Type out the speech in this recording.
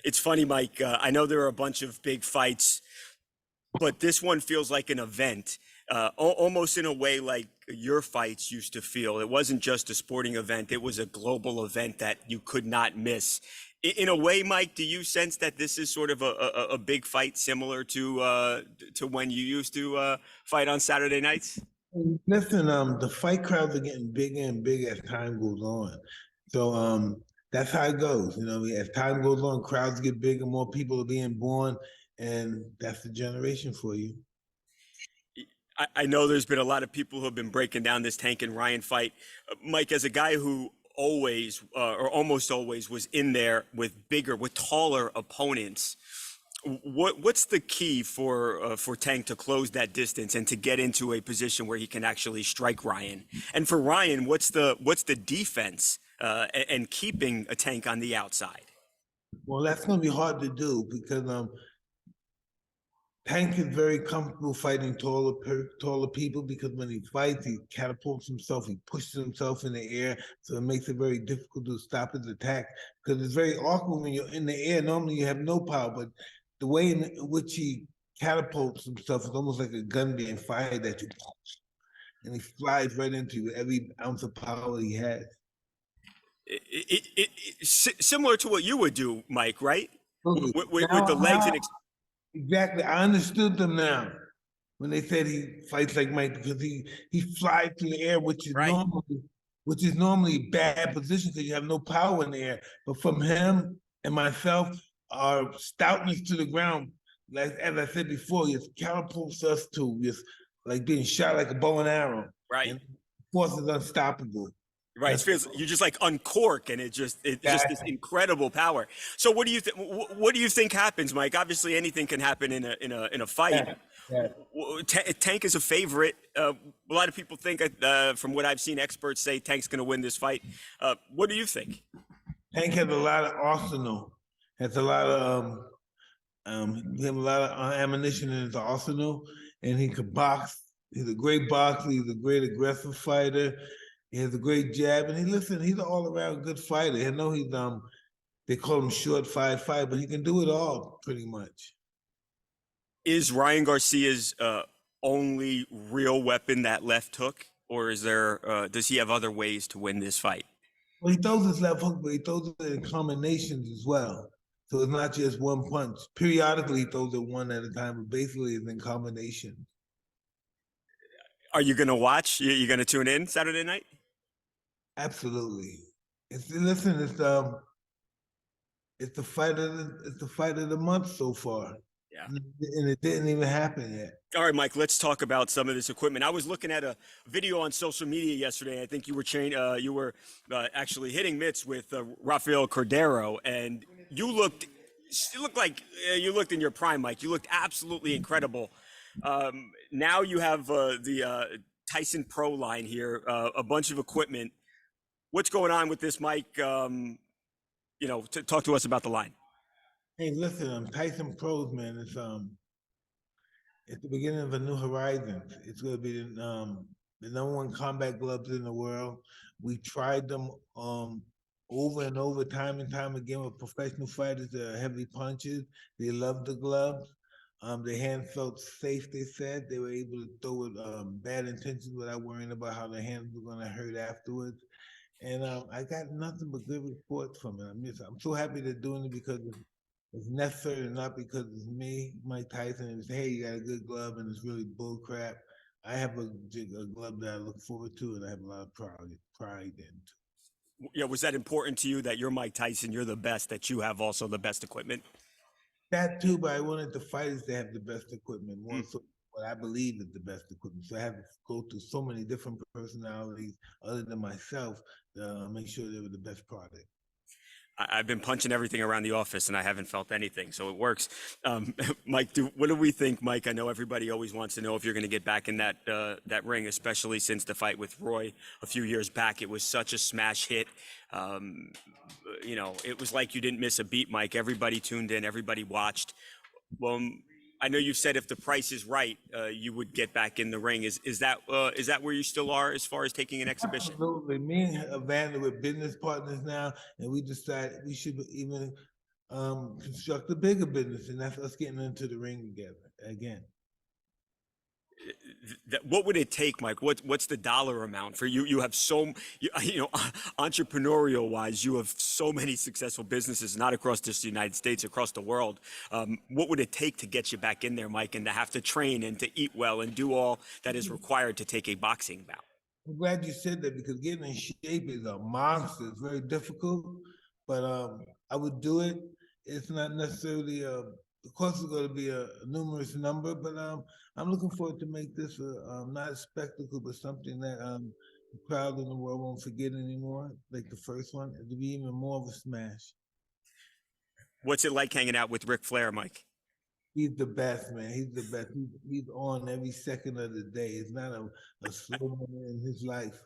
It's funny, Mike. I know there are a bunch of big fights, but this one feels like an event, almost in a way like your fights used to feel. It wasn't just a sporting event, it was a global event that you could not miss. In a way, Mike, do you sense that this is sort of a big fight similar to when you used to fight on Saturday nights? Listen, the fight crowds are getting bigger and bigger as time goes on. So that's how it goes. As time goes on, crowds get bigger, more people are being born, and that's the generation for you. I know there's been a lot of people who have been breaking down this Tank and Ryan fight. Mike, as a guy who always or almost always was in there with bigger, with taller opponents, what's the key for Tank to close that distance and to get into a position where he can actually strike Ryan? And for Ryan, what's the defense and keeping a Tank on the outside? Well, that's going to be hard to do because Tank is very comfortable fighting taller people because when he fights, he catapults himself, he pushes himself in the air, so it makes it very difficult to stop his attack because it's very awkward when you're in the air. Normally, you have no power, but the way in which he catapults himself is almost like a gun being fired at you, and he flies right into you with every ounce of power he has. Similar to what you would do, Mike, right? With the legs Now, and exactly, I understood them now when they said he fights like Mike because he flies through the air, right. which is normally a bad position because you have no power in the air. But from him and myself, our stoutness to the ground, like as I said before, it catapults us to just like being shot like a bow and arrow, Right. and force is unstoppable. Right, it feels you just like uncork, and it's just this incredible power. So, what do you think happens, Mike? Obviously, anything can happen in a fight. Yeah. Tank is a favorite. A lot of people think, from what I've seen, experts say Tank's going to win this fight. What do you think? Tank has a lot of arsenal. Has a lot of he have a lot of ammunition in his arsenal, and he could box. He's a great boxer. He's a great aggressive fighter. He has a great jab, and he's an all-around good fighter. I know they call him short 5'5", but he can do it all pretty much. Is Ryan Garcia's only real weapon that left hook, or does he have other ways to win this fight? Well, he throws his left hook, but he throws it in combinations as well. So it's not just one punch. Periodically, he throws it one at a time, but basically it's in combination. Are you going to watch? You going to tune in Saturday night? Absolutely. It's the fight of the month so far. Yeah. And it didn't even happen yet. All right, Mike, let's talk about some of this equipment. I was looking at a video on social media yesterday. I think you were actually hitting mitts with Rafael Cordero, and you looked like you looked in your prime, Mike. You looked absolutely incredible. Now you have the Tyson Pro line here, a bunch of equipment. What's going on with this, Mike? Talk to us about the line. Hey, listen, Tyson Pros, man, it's the beginning of a new horizon. It's going to be the number one combat gloves in the world. We tried them over and over, time and time again with professional fighters that are heavy punches. They love the gloves. Their hands felt safe, they said. They were able to throw with bad intentions without worrying about how their hands were going to hurt afterwards. And I got nothing but good reports from it. I'm so happy they're doing it because it's necessary, not because it's me, Mike Tyson, and say, hey, you got a good glove, and it's really bull crap. I have a glove that I look forward to, and I have a lot of pride in. Yeah, was that important to you that you're Mike Tyson, you're the best, that you have also the best equipment? That too, but I wanted the fighters to have the best equipment, more so what I believe is the best equipment. So I have to go through so many different personalities other than myself to make sure they were the best product. I've been punching everything around the office and I haven't felt anything, so it works. Mike, what do we think, Mike? I know everybody always wants to know if you're going to get back in that ring, especially since the fight with Roy a few years back. It was such a smash hit. It was like you didn't miss a beat, Mike. Everybody tuned in, everybody watched. Well, I know you said if the price is right, you would get back in the ring. Is that where you still are as far as taking an exhibition? Absolutely. Me and Evander, we're business partners now, and we decided we should even construct a bigger business, and that's us getting into the ring together again. What would it take, Mike? What's the dollar amount for you? You have entrepreneurial wise, you have so many successful businesses, not across just the United States, across the world. What would it take to get you back in there, Mike, and to have to train and to eat well and do all that is required to take a boxing bout? I'm glad you said that because getting in shape is a monster. It's very difficult, but I would do it. It's not necessarily of course, it's going to be a numerous number, but I'm looking forward to make this not a spectacle, but something that the crowd in the world won't forget anymore. Like the first one, it'll be even more of a smash. What's it like hanging out with Ric Flair, Mike? He's the best, man. He's the best. He's on every second of the day. It's not a slow moment in his life.